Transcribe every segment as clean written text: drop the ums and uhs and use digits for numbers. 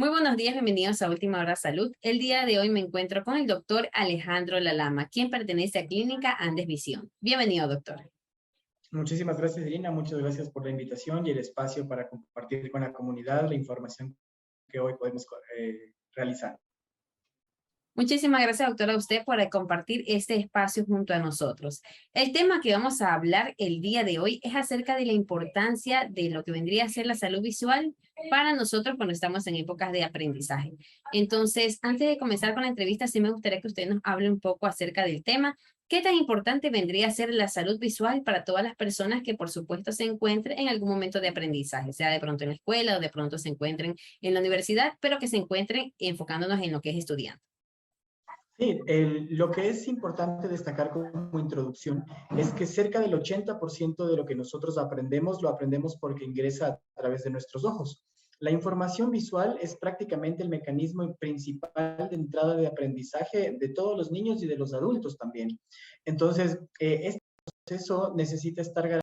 Muy buenos días, bienvenidos a Última Hora Salud. El día de hoy me encuentro con el doctor Alejandro Lalama, quien pertenece a Clínica Andes Visión. Bienvenido, doctor. Muchísimas gracias, Irina. Muchas gracias por la invitación y el espacio para compartir con la comunidad la información que hoy podemos realizar. Muchísimas gracias, doctora, a usted por compartir este espacio junto a nosotros. El tema que vamos a hablar el día de hoy es acerca de la importancia de lo que vendría a ser la salud visual para nosotros cuando estamos en épocas de aprendizaje. Entonces, antes de comenzar con la entrevista, sí me gustaría que usted nos hable un poco acerca del tema. ¿Qué tan importante vendría a ser la salud visual para todas las personas que, por supuesto, se encuentren en algún momento de aprendizaje, sea de pronto en la escuela o de pronto se encuentren en la universidad, pero que se encuentren enfocándonos en lo que es estudiante? Sí, lo que es importante destacar como introducción es que cerca del 80% de lo que nosotros aprendemos lo aprendemos porque ingresa a través de nuestros ojos. La información visual es prácticamente el mecanismo principal de entrada de aprendizaje de todos los niños y de los adultos también. Entonces, este proceso necesita estar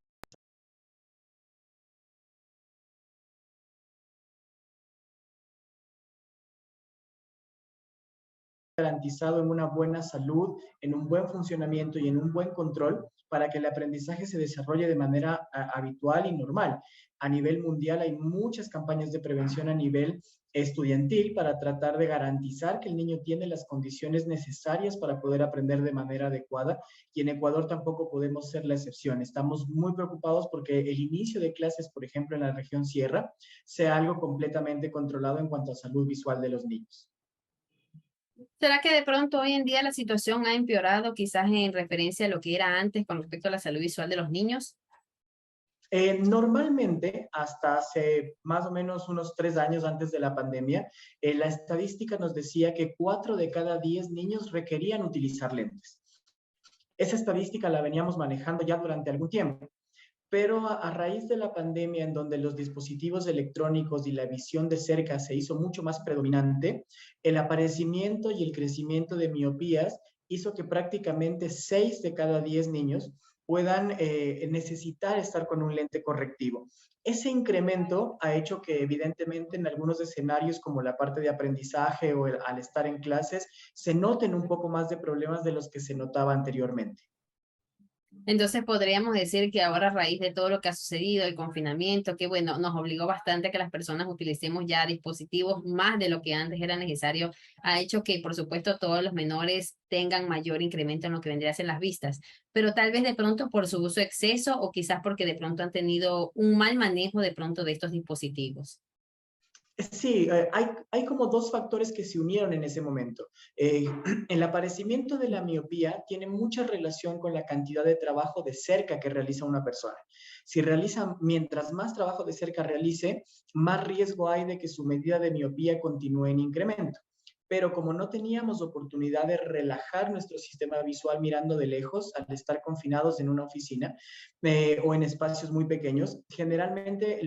garantizado en una buena salud, en un buen funcionamiento y en un buen control para que el aprendizaje se desarrolle de manera habitual y normal. A nivel mundial hay muchas campañas de prevención a nivel estudiantil para tratar de garantizar que el niño tiene las condiciones necesarias para poder aprender de manera adecuada, y en Ecuador tampoco podemos ser la excepción. Estamos muy preocupados porque el inicio de clases, por ejemplo, en la región Sierra, sea algo completamente controlado en cuanto a salud visual de los niños. ¿Será que de pronto hoy en día la situación ha empeorado quizás en referencia a lo que era antes con respecto a la salud visual de los niños? Normalmente, hasta hace más o menos unos 3 años antes de la pandemia, la estadística nos decía que 4 de cada 10 niños requerían utilizar lentes. Esa estadística la veníamos manejando ya durante algún tiempo, pero a raíz de la pandemia, en donde los dispositivos electrónicos y la visión de cerca se hizo mucho más predominante, el aparecimiento y el crecimiento de miopías hizo que prácticamente 6 de cada 10 niños puedan necesitar estar con un lente correctivo. Ese incremento ha hecho que evidentemente en algunos escenarios como la parte de aprendizaje o al estar en clases se noten un poco más de problemas de los que se notaba anteriormente. Entonces podríamos decir que ahora a raíz de todo lo que ha sucedido, el confinamiento, que bueno, nos obligó bastante a que las personas utilicemos ya dispositivos más de lo que antes era necesario, ha hecho que por supuesto todos los menores tengan mayor incremento en lo que vendría a ser las vistas, pero tal vez de pronto por su uso exceso o quizás porque de pronto han tenido un mal manejo de pronto de estos dispositivos. Sí, hay como dos factores que se unieron en ese momento. El aparecimiento de la miopía tiene mucha relación con la cantidad de trabajo de cerca que realiza una persona. Si realiza, mientras más trabajo de cerca realice, más riesgo hay de que su medida de miopía continúe en incremento. Pero como no teníamos oportunidad de relajar nuestro sistema visual mirando de lejos al estar confinados en una oficina o en espacios muy pequeños, generalmente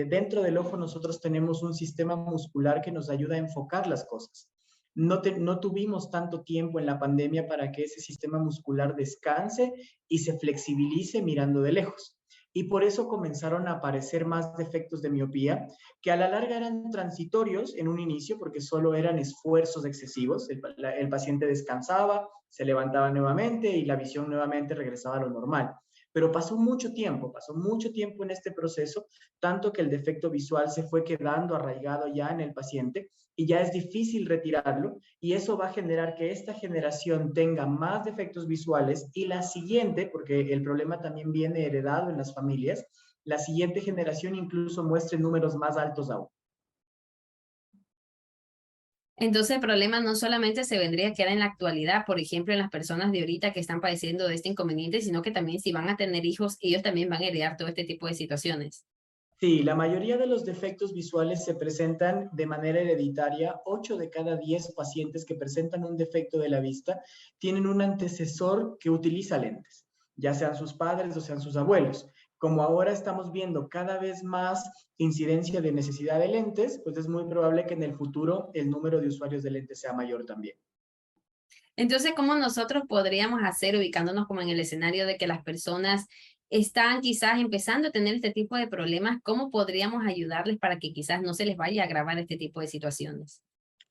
dentro del ojo nosotros tenemos un sistema muscular que nos ayuda a enfocar las cosas. No tuvimos tanto tiempo en la pandemia para que ese sistema muscular descanse y se flexibilice mirando de lejos. Y por eso comenzaron a aparecer más defectos de miopía, que a la larga eran transitorios en un inicio, porque solo eran esfuerzos excesivos. El paciente descansaba, se levantaba nuevamente y la visión nuevamente regresaba a lo normal. Pero pasó mucho tiempo en este proceso, tanto que el defecto visual se fue quedando arraigado ya en el paciente y ya es difícil retirarlo, y eso va a generar que esta generación tenga más defectos visuales y la siguiente, porque el problema también viene heredado en las familias, la siguiente generación incluso muestre números más altos aún. Entonces el problema no solamente se vendría a quedar en la actualidad, por ejemplo, en las personas de ahorita que están padeciendo de este inconveniente, sino que también si van a tener hijos, ellos también van a heredar todo este tipo de situaciones. Sí, la mayoría de los defectos visuales se presentan de manera hereditaria. 8 de cada 10 pacientes que presentan un defecto de la vista tienen un antecesor que utiliza lentes, ya sean sus padres o sean sus abuelos. Como ahora estamos viendo cada vez más incidencia de necesidad de lentes, pues es muy probable que en el futuro el número de usuarios de lentes sea mayor también. Entonces, ¿cómo nosotros podríamos hacer, ubicándonos como en el escenario de que las personas están quizás empezando a tener este tipo de problemas, ¿cómo podríamos ayudarles para que quizás no se les vaya a agravar este tipo de situaciones?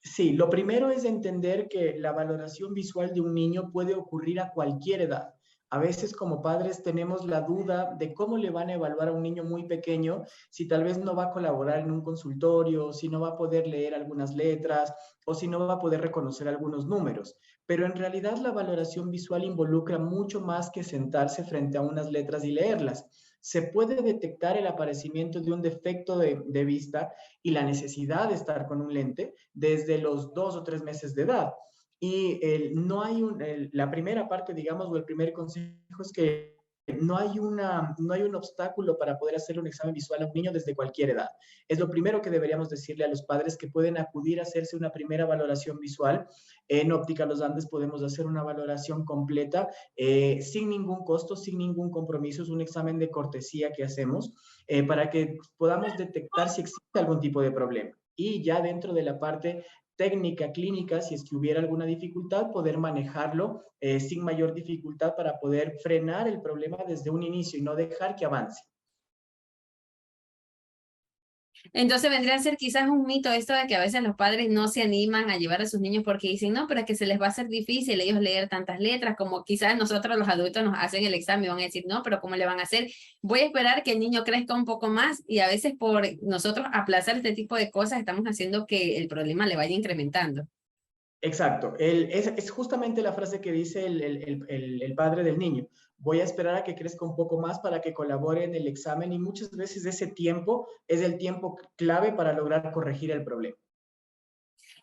Sí, lo primero es entender que la valoración visual de un niño puede ocurrir a cualquier edad. A veces como padres tenemos la duda de cómo le van a evaluar a un niño muy pequeño si tal vez no va a colaborar en un consultorio, si no va a poder leer algunas letras o si no va a poder reconocer algunos números. Pero en realidad la valoración visual involucra mucho más que sentarse frente a unas letras y leerlas. Se puede detectar el aparecimiento de un defecto de vista y la necesidad de estar con un lente desde los 2 o 3 meses de edad. Y no hay la primera parte, digamos, o el primer consejo es que no hay un obstáculo para poder hacer un examen visual a un niño desde cualquier edad. Es lo primero que deberíamos decirle a los padres, que pueden acudir a hacerse una primera valoración visual. En Óptica Los Andes podemos hacer una valoración completa sin ningún costo, sin ningún compromiso. Es un examen de cortesía que hacemos para que podamos detectar si existe algún tipo de problema. Y ya dentro de la parte técnica, clínica, si es que hubiera alguna dificultad, poder manejarlo sin mayor dificultad para poder frenar el problema desde un inicio y no dejar que avance. Entonces vendría a ser quizás un mito esto de que a veces los padres no se animan a llevar a sus niños porque dicen, no, pero es que se les va a hacer difícil ellos leer tantas letras, como quizás nosotros los adultos nos hacen el examen y van a decir, no, pero ¿cómo le van a hacer? Voy a esperar que el niño crezca un poco más y a veces por nosotros aplazar este tipo de cosas estamos haciendo que el problema le vaya incrementando. Exacto, es justamente la frase que dice el padre del niño. Voy a esperar a que crezca un poco más para que colabore en el examen, y muchas veces ese tiempo es el tiempo clave para lograr corregir el problema.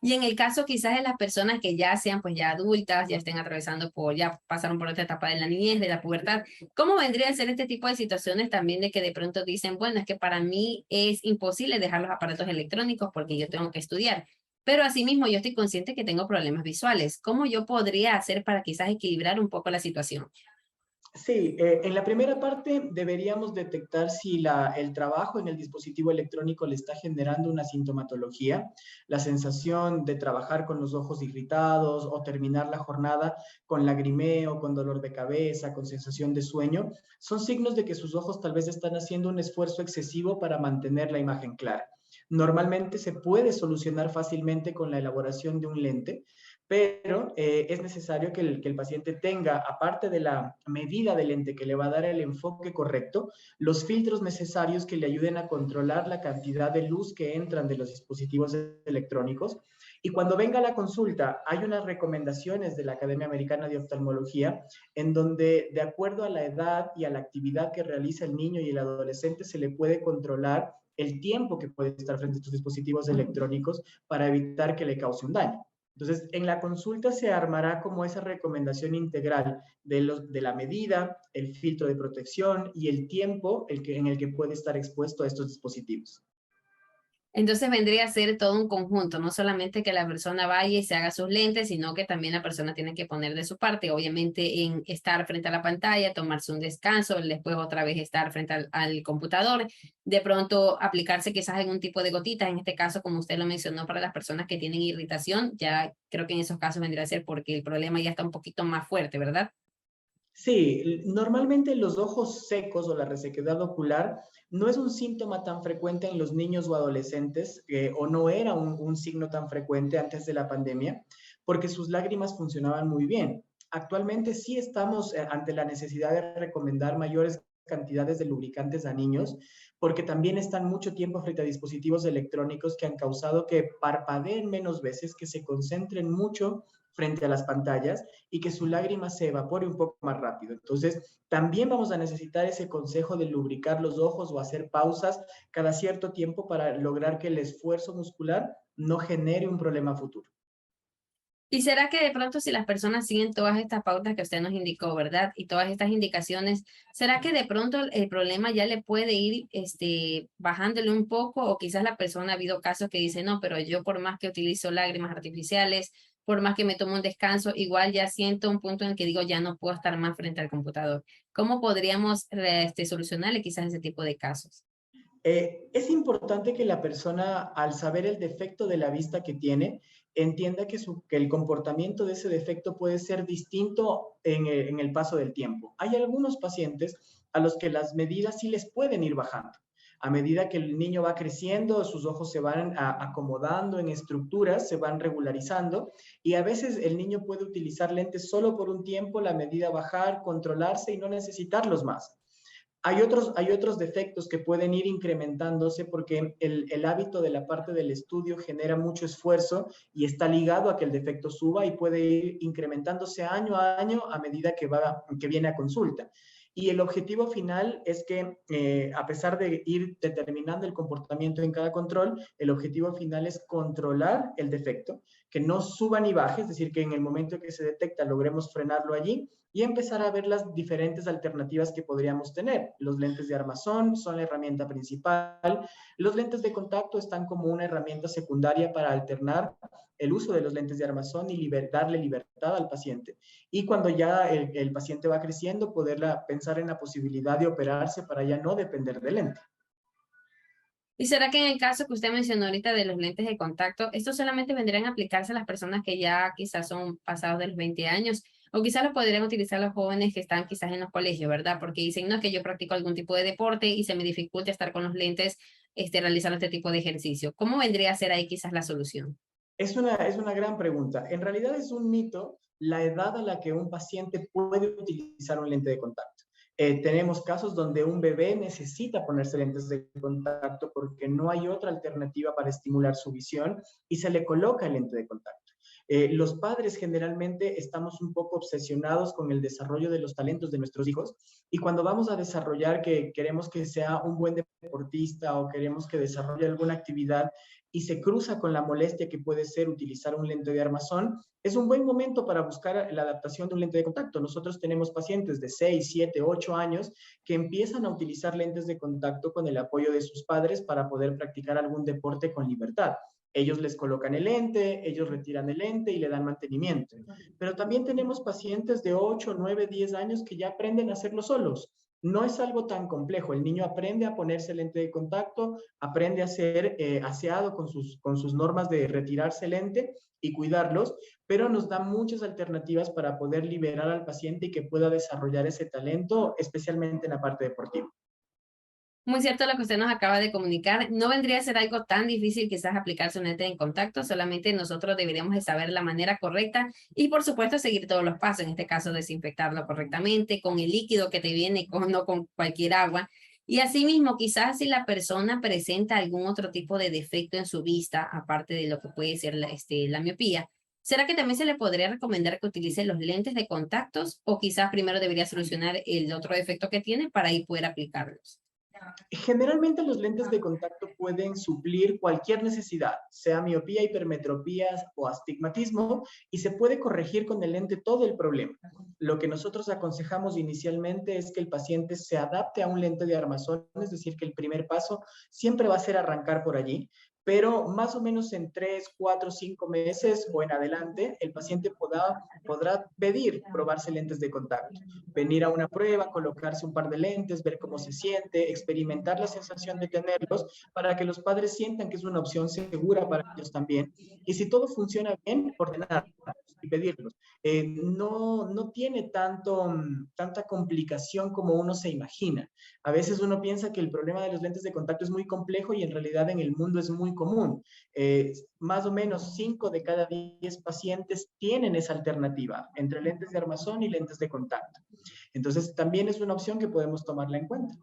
Y en el caso quizás de las personas que ya sean pues ya adultas, ya estén atravesando por, ya pasaron por otra etapa de la niñez, de la pubertad, ¿cómo vendría a ser este tipo de situaciones también de que de pronto dicen, bueno, es que para mí es imposible dejar los aparatos electrónicos porque yo tengo que estudiar? Pero asimismo yo estoy consciente que tengo problemas visuales. ¿Cómo yo podría hacer para quizás equilibrar un poco la situación? Sí, en la primera parte deberíamos detectar si el trabajo en el dispositivo electrónico le está generando una sintomatología, la sensación de trabajar con los ojos irritados o terminar la jornada con lagrimeo, con dolor de cabeza, con sensación de sueño. Son signos de que sus ojos tal vez están haciendo un esfuerzo excesivo para mantener la imagen clara. Normalmente se puede solucionar fácilmente con la elaboración de un lente, pero es necesario que el paciente tenga, aparte de la medida del lente que le va a dar el enfoque correcto, los filtros necesarios que le ayuden a controlar la cantidad de luz que entran de los dispositivos electrónicos. Y cuando venga la consulta, hay unas recomendaciones de la Academia Americana de Oftalmología en donde, de acuerdo a la edad y a la actividad que realiza el niño y el adolescente, se le puede controlar el tiempo que puede estar frente a estos dispositivos electrónicos para evitar que le cause un daño. Entonces, en la consulta se armará como esa recomendación integral de la medida, el filtro de protección y el tiempo en el que puede estar expuesto a estos dispositivos. Entonces vendría a ser todo un conjunto, no solamente que la persona vaya y se haga sus lentes, sino que también la persona tiene que poner de su parte, obviamente en estar frente a la pantalla, tomarse un descanso, después otra vez estar frente al computador, de pronto aplicarse quizás en un tipo de gotitas, en este caso, como usted lo mencionó, para las personas que tienen irritación, ya creo que en esos casos vendría a ser porque el problema ya está un poquito más fuerte, ¿verdad? Sí, normalmente los ojos secos o la resequedad ocular no es un síntoma tan frecuente en los niños o adolescentes, o no era un signo tan frecuente antes de la pandemia, porque sus lágrimas funcionaban muy bien. Actualmente sí estamos ante la necesidad de recomendar mayores cantidades de lubricantes a niños, porque también están mucho tiempo frente a dispositivos electrónicos que han causado que parpadeen menos veces, que se concentren mucho frente a las pantallas y que su lágrima se evapore un poco más rápido. Entonces, también vamos a necesitar ese consejo de lubricar los ojos o hacer pausas cada cierto tiempo para lograr que el esfuerzo muscular no genere un problema futuro. ¿Y será que de pronto si las personas siguen todas estas pautas que usted nos indicó, ¿verdad? Y todas estas indicaciones, ¿será que de pronto el problema ya le puede ir bajándole un poco? O quizás la persona ha habido casos que dice, no, pero yo por más que utilizo lágrimas artificiales, por más que me tomo un descanso, igual ya siento un punto en el que digo, ya no puedo estar más frente al computador. ¿Cómo podríamos solucionarle quizás ese tipo de casos? Es importante que la persona, al saber el defecto de la vista que tiene, entienda que el comportamiento de ese defecto puede ser distinto en el paso del tiempo. Hay algunos pacientes a los que las medidas sí les pueden ir bajando. A medida que el niño va creciendo, sus ojos se van acomodando en estructuras, se van regularizando y a veces el niño puede utilizar lentes solo por un tiempo, la medida bajar, controlarse y no necesitarlos más. Hay otros defectos que pueden ir incrementándose porque el hábito de la parte del estudio genera mucho esfuerzo y está ligado a que el defecto suba y puede ir incrementándose año a año a medida que viene a consulta. Y el objetivo final es que, a pesar de ir determinando el comportamiento en cada control, el objetivo final es controlar el defecto, que no suba ni baje, es decir, que en el momento que se detecta logremos frenarlo allí y empezar a ver las diferentes alternativas que podríamos tener. Los lentes de armazón son la herramienta principal. Los lentes de contacto están como una herramienta secundaria para alternar el uso de los lentes de armazón y darle libertad al paciente. Y cuando ya el paciente va creciendo, pensar en la posibilidad de operarse para ya no depender del lente. ¿Y será que en el caso que usted mencionó ahorita de los lentes de contacto, estos solamente vendrían a aplicarse a las personas que ya quizás son pasados de los 20 años? O quizás los podrían utilizar los jóvenes que están quizás en los colegios, ¿verdad? Porque dicen, no, es que yo practico algún tipo de deporte y se me dificulta estar con los lentes, realizando este tipo de ejercicio. ¿Cómo vendría a ser ahí quizás la solución? Es una gran pregunta. En realidad es un mito la edad a la que un paciente puede utilizar un lente de contacto. Tenemos casos donde un bebé necesita ponerse lentes de contacto porque no hay otra alternativa para estimular su visión y se le coloca el lente de contacto. Los padres generalmente estamos un poco obsesionados con el desarrollo de los talentos de nuestros hijos y cuando vamos a desarrollar que queremos que sea un buen deportista o queremos que desarrolle alguna actividad y se cruza con la molestia que puede ser utilizar un lente de armazón, es un buen momento para buscar la adaptación de un lente de contacto. Nosotros tenemos pacientes de 6, 7, 8 años que empiezan a utilizar lentes de contacto con el apoyo de sus padres para poder practicar algún deporte con libertad. Ellos les colocan el lente, ellos retiran el lente y le dan mantenimiento. Pero también tenemos pacientes de 8, 9, 10 años que ya aprenden a hacerlo solos. No es algo tan complejo. El niño aprende a ponerse lente de contacto, aprende a ser aseado con sus normas de retirarse el lente y cuidarlos, pero nos da muchas alternativas para poder liberar al paciente y que pueda desarrollar ese talento, especialmente en la parte deportiva. Muy cierto lo que usted nos acaba de comunicar. No vendría a ser algo tan difícil quizás aplicarse un lente en contacto, solamente nosotros deberíamos de saber la manera correcta y por supuesto seguir todos los pasos, en este caso desinfectarlo correctamente con el líquido que te viene, no con cualquier agua. Y asimismo, quizás si la persona presenta algún otro tipo de defecto en su vista, aparte de lo que puede ser la miopía, ¿será que también se le podría recomendar que utilice los lentes de contactos o quizás primero debería solucionar el otro defecto que tiene para ahí poder aplicarlos? Generalmente los lentes de contacto pueden suplir cualquier necesidad, sea miopía, hipermetropía o astigmatismo, y se puede corregir con el lente todo el problema. Lo que nosotros aconsejamos inicialmente es que el paciente se adapte a un lente de armazón, es decir, que el primer paso siempre va a ser arrancar por allí, pero más o menos en 3, 4, 5 meses o en adelante, el paciente podrá pedir probarse lentes de contacto, venir a una prueba, colocarse un par de lentes, ver cómo se siente, experimentar la sensación de tenerlos para que los padres sientan que es una opción segura para ellos también. Y si todo funciona bien, ordenarlos y pedirlos. No tiene tanta complicación como uno se imagina. A veces uno piensa que el problema de los lentes de contacto es muy complejo y en realidad en el mundo es muy común. Más o menos 5 de cada 10 pacientes tienen esa alternativa entre lentes de armazón y lentes de contacto. Entonces, también es una opción que podemos tomarla en cuenta.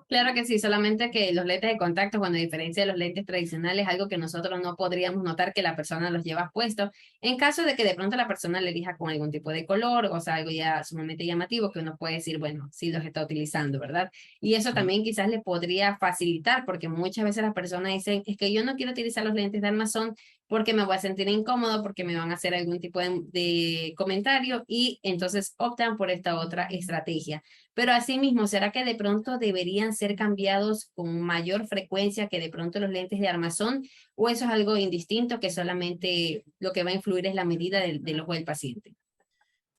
Claro que sí, solamente que los lentes de contacto, cuando a diferencia de los lentes tradicionales, algo que nosotros no podríamos notar que la persona los lleva puestos, en caso de que de pronto la persona le elija con algún tipo de color, o sea, algo ya sumamente llamativo, que uno puede decir, bueno, sí los está utilizando, ¿verdad? Y eso también quizás le podría facilitar, porque muchas veces las personas dicen, es que yo no quiero utilizar los lentes de armazón porque me voy a sentir incómodo, porque me van a hacer algún tipo de comentario, y entonces optan por esta otra estrategia. Pero asimismo, ¿será que de pronto deberían ser cambiados con mayor frecuencia que de pronto los lentes de armazón? ¿O eso es algo indistinto que solamente lo que va a influir es la medida del ojo del paciente?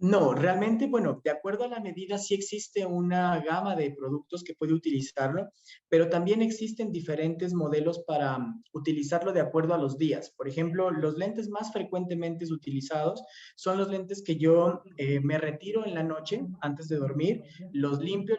No, realmente, bueno, de acuerdo a la medida sí existe una gama de productos que puede utilizarlo, pero también existen diferentes modelos para utilizarlo de acuerdo a los días. Por ejemplo, los lentes más frecuentemente utilizados son los lentes que yo me retiro en la noche antes de dormir, los limpio,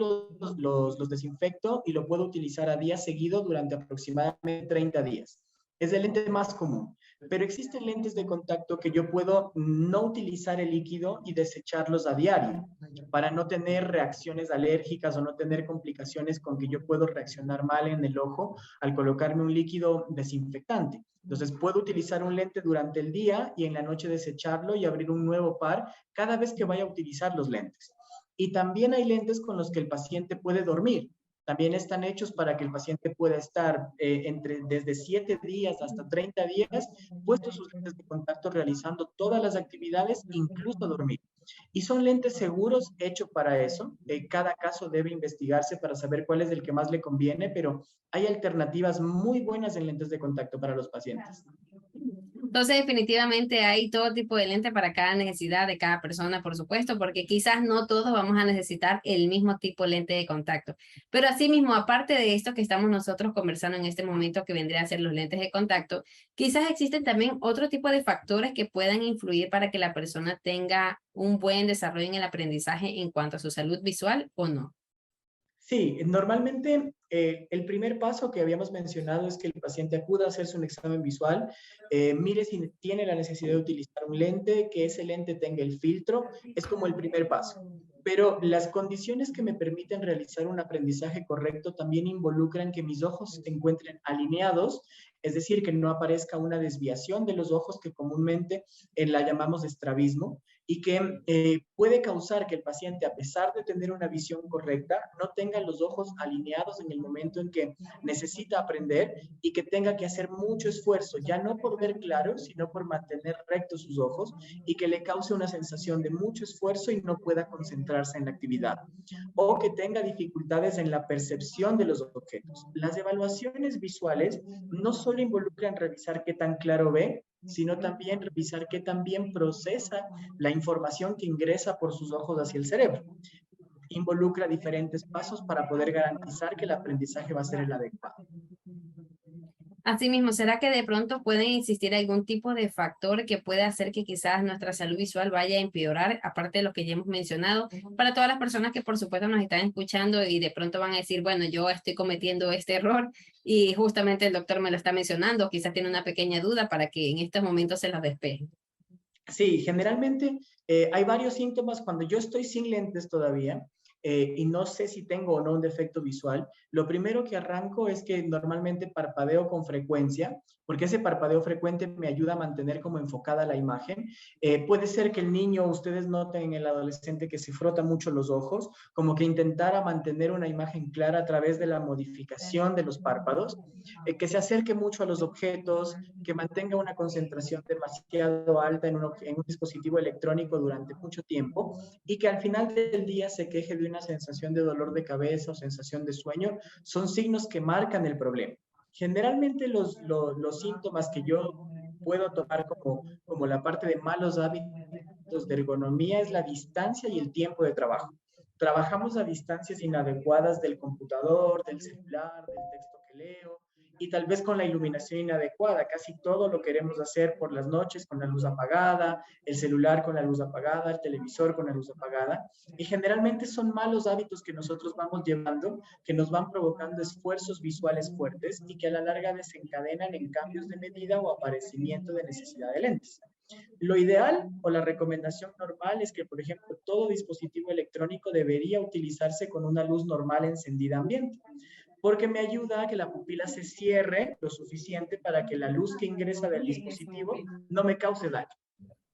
los desinfecto y lo puedo utilizar a día seguido durante aproximadamente 30 días. Es el lente más común. Pero existen lentes de contacto que yo puedo no utilizar el líquido y desecharlos a diario para no tener reacciones alérgicas o no tener complicaciones con que yo puedo reaccionar mal en el ojo al colocarme un líquido desinfectante. Entonces puedo utilizar un lente durante el día y en la noche desecharlo y abrir un nuevo par cada vez que vaya a utilizar los lentes. Y también hay lentes con los que el paciente puede dormir. También están hechos para que el paciente pueda estar desde 7 días hasta 30 días puestos sus lentes de contacto realizando todas las actividades, incluso dormir. Y son lentes seguros hechos para eso. Cada caso debe investigarse para saber cuál es el que más le conviene, pero hay alternativas muy buenas en lentes de contacto para los pacientes. Entonces, definitivamente hay todo tipo de lente para cada necesidad de cada persona, por supuesto, porque quizás no todos vamos a necesitar el mismo tipo de lente de contacto. Pero asimismo, aparte de esto que estamos nosotros conversando en este momento, que vendría a ser los lentes de contacto, quizás existen también otro tipo de factores que puedan influir para que la persona tenga un buen desarrollo en el aprendizaje en cuanto a su salud visual o no. Sí, normalmente el primer paso que habíamos mencionado es que el paciente acuda a hacerse un examen visual, mire si tiene la necesidad de utilizar un lente, que ese lente tenga el filtro, es como el primer paso. Pero las condiciones que me permiten realizar un aprendizaje correcto también involucran que mis ojos se encuentren alineados, es decir, que no aparezca una desviación de los ojos que comúnmente la llamamos estrabismo y que puede causar que el paciente, a pesar de tener una visión correcta, no tenga los ojos alineados en el momento en que necesita aprender y que tenga que hacer mucho esfuerzo, ya no por ver claro, sino por mantener rectos sus ojos y que le cause una sensación de mucho esfuerzo y no pueda concentrarse en la actividad. O que tenga dificultades en la percepción de los objetos. Las evaluaciones visuales no solo involucran revisar qué tan claro ve, sino también revisar qué tan bien procesa la información que ingresa por sus ojos hacia el cerebro. Involucra diferentes pasos para poder garantizar que el aprendizaje va a ser el adecuado. Asimismo, ¿será que de pronto puede existir algún tipo de factor que pueda hacer que quizás nuestra salud visual vaya a empeorar, aparte de lo que ya hemos mencionado, para todas las personas que por supuesto nos están escuchando y de pronto van a decir, bueno, yo estoy cometiendo este error y justamente el doctor me lo está mencionando, quizás tiene una pequeña duda para que en estos momentos se la despeje? Sí, generalmente hay varios síntomas cuando yo estoy sin lentes todavía y no sé si tengo o no un defecto visual. Lo primero que arranco es que normalmente parpadeo con frecuencia, porque ese parpadeo frecuente me ayuda a mantener como enfocada la imagen. Puede ser que el niño, ustedes noten en el adolescente que se frota mucho los ojos, como que intentara mantener una imagen clara a través de la modificación de los párpados, que se acerque mucho a los objetos, que mantenga una concentración demasiado alta en un dispositivo electrónico durante mucho tiempo y que al final del día se queje de una sensación de dolor de cabeza o sensación de sueño, son signos que marcan el problema. Generalmente los síntomas que yo puedo tomar como la parte de malos hábitos de ergonomía es la distancia y el tiempo de trabajo. Trabajamos a distancias inadecuadas del computador, del celular, del texto que leo, y tal vez con la iluminación inadecuada. Casi todo lo queremos hacer por las noches con la luz apagada, el celular con la luz apagada, el televisor con la luz apagada. Y generalmente son malos hábitos que nosotros vamos llevando, que nos van provocando esfuerzos visuales fuertes y que a la larga desencadenan en cambios de medida o aparecimiento de necesidad de lentes. Lo ideal o la recomendación normal es que, por ejemplo, todo dispositivo electrónico debería utilizarse con una luz normal encendida ambiente, porque me ayuda a que la pupila se cierre lo suficiente para que la luz que ingresa del dispositivo no me cause daño.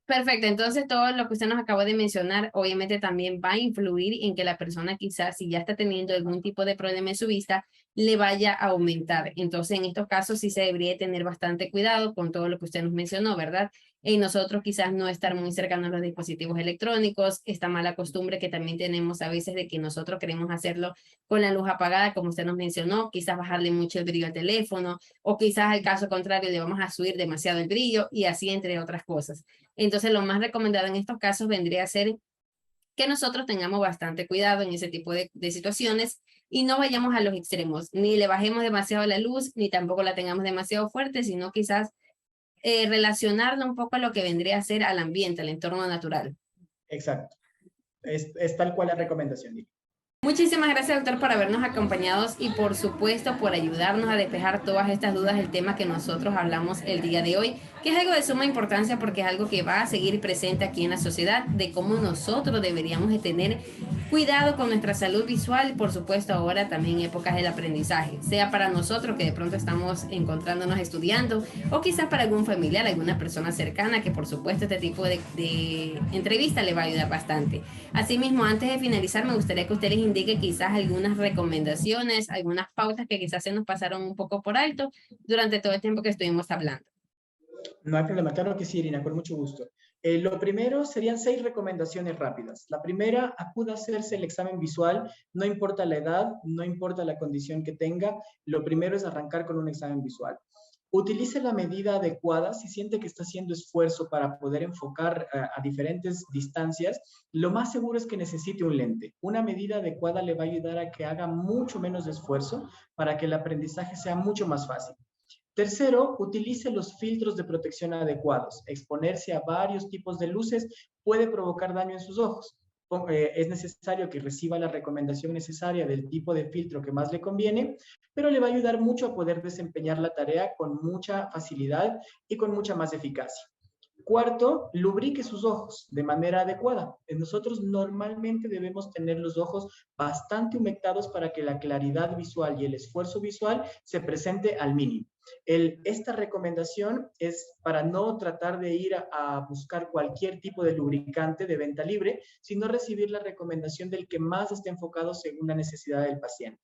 Perfecto, entonces todo lo que usted nos acabó de mencionar obviamente también va a influir en que la persona quizás si ya está teniendo algún tipo de problema en su vista, le vaya a aumentar. Entonces en estos casos sí se debería tener bastante cuidado con todo lo que usted nos mencionó, ¿verdad? Y nosotros quizás no estar muy cercanos a los dispositivos electrónicos, esta mala costumbre que también tenemos a veces de que nosotros queremos hacerlo con la luz apagada, como usted nos mencionó, quizás bajarle mucho el brillo al teléfono o quizás al caso contrario le vamos a subir demasiado el brillo y así entre otras cosas. Entonces, lo más recomendado en estos casos vendría a ser que nosotros tengamos bastante cuidado en ese tipo de situaciones y no vayamos a los extremos, ni le bajemos demasiado la luz, ni tampoco la tengamos demasiado fuerte, sino quizás relacionarlo un poco a lo que vendría a ser al ambiente, al entorno natural. Exacto. Es tal cual la recomendación. Muchísimas gracias, doctor, por habernos acompañado y por supuesto por ayudarnos a despejar todas estas dudas del tema que nosotros hablamos el día de hoy, que es algo de suma importancia porque es algo que va a seguir presente aquí en la sociedad, de cómo nosotros deberíamos de tener cuidado con nuestra salud visual y por supuesto ahora también épocas del aprendizaje, sea para nosotros que de pronto estamos encontrándonos estudiando o quizás para algún familiar, alguna persona cercana que por supuesto este tipo de entrevista le va a ayudar bastante. Asimismo, antes de finalizar, me gustaría que usted les indique quizás algunas recomendaciones, algunas pautas que quizás se nos pasaron un poco por alto durante todo el tiempo que estuvimos hablando. No hay problema, claro que sí, Irina, con mucho gusto. Lo primero serían 6 recomendaciones rápidas. La primera, acuda a hacerse el examen visual, no importa la edad, no importa la condición que tenga, lo primero es arrancar con un examen visual. Utilice la medida adecuada. Si siente que está haciendo esfuerzo para poder enfocar a diferentes distancias, lo más seguro es que necesite un lente. Una medida adecuada le va a ayudar a que haga mucho menos esfuerzo para que el aprendizaje sea mucho más fácil. Tercero, utilice los filtros de protección adecuados. Exponerse a varios tipos de luces puede provocar daño en sus ojos. Es necesario que reciba la recomendación necesaria del tipo de filtro que más le conviene, pero le va a ayudar mucho a poder desempeñar la tarea con mucha facilidad y con mucha más eficacia. Cuarto, lubrique sus ojos de manera adecuada. Nosotros normalmente debemos tener los ojos bastante humectados para que la claridad visual y el esfuerzo visual se presente al mínimo. Esta recomendación es para no tratar de ir a buscar cualquier tipo de lubricante de venta libre, sino recibir la recomendación del que más esté enfocado según la necesidad del paciente.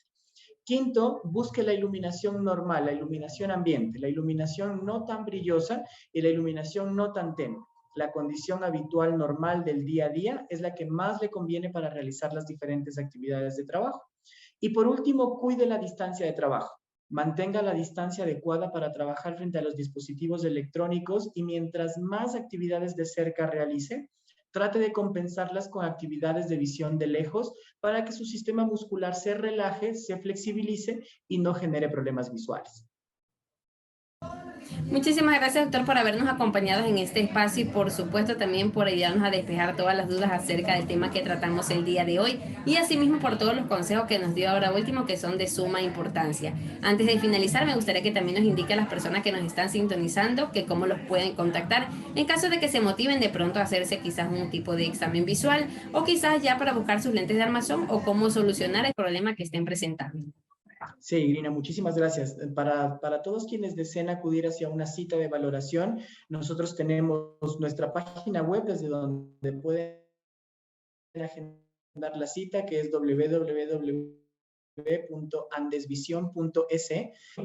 Quinto, busque la iluminación normal, la iluminación ambiente, la iluminación no tan brillosa y la iluminación no tan tenue. La condición habitual normal del día a día es la que más le conviene para realizar las diferentes actividades de trabajo. Y por último, cuide la distancia de trabajo. Mantenga la distancia adecuada para trabajar frente a los dispositivos electrónicos y mientras más actividades de cerca realice, trate de compensarlas con actividades de visión de lejos para que su sistema muscular se relaje, se flexibilice y no genere problemas visuales. Muchísimas gracias, doctor, por habernos acompañado en este espacio y por supuesto también por ayudarnos a despejar todas las dudas acerca del tema que tratamos el día de hoy y asimismo por todos los consejos que nos dio ahora último que son de suma importancia. Antes de finalizar, me gustaría que también nos indique a las personas que nos están sintonizando que cómo los pueden contactar en caso de que se motiven de pronto a hacerse quizás un tipo de examen visual o quizás ya para buscar sus lentes de armazón o cómo solucionar el problema que estén presentando. Sí, Irina, muchísimas gracias. Para todos quienes deseen acudir hacia una cita de valoración, nosotros tenemos nuestra página web desde donde pueden agendar la cita, que es www.andesvision.es.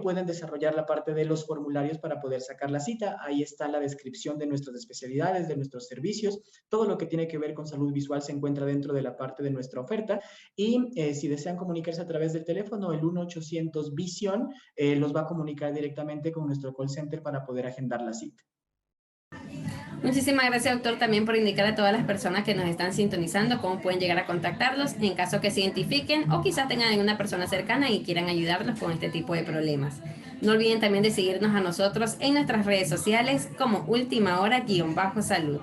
Pueden desarrollar la parte de los formularios para poder sacar la cita. Ahí está la descripción de nuestras especialidades, de nuestros servicios. Todo lo que tiene que ver con salud visual se encuentra dentro de la parte de nuestra oferta. Y si desean comunicarse a través del teléfono, el 1-800-VISION los va a comunicar directamente con nuestro call center para poder agendar la cita. Muchísimas gracias, doctor, también por indicar a todas las personas que nos están sintonizando cómo pueden llegar a contactarlos en caso que se identifiquen o quizás tengan alguna persona cercana y quieran ayudarlos con este tipo de problemas. No olviden también de seguirnos a nosotros en nuestras redes sociales como Última Hora-Salud.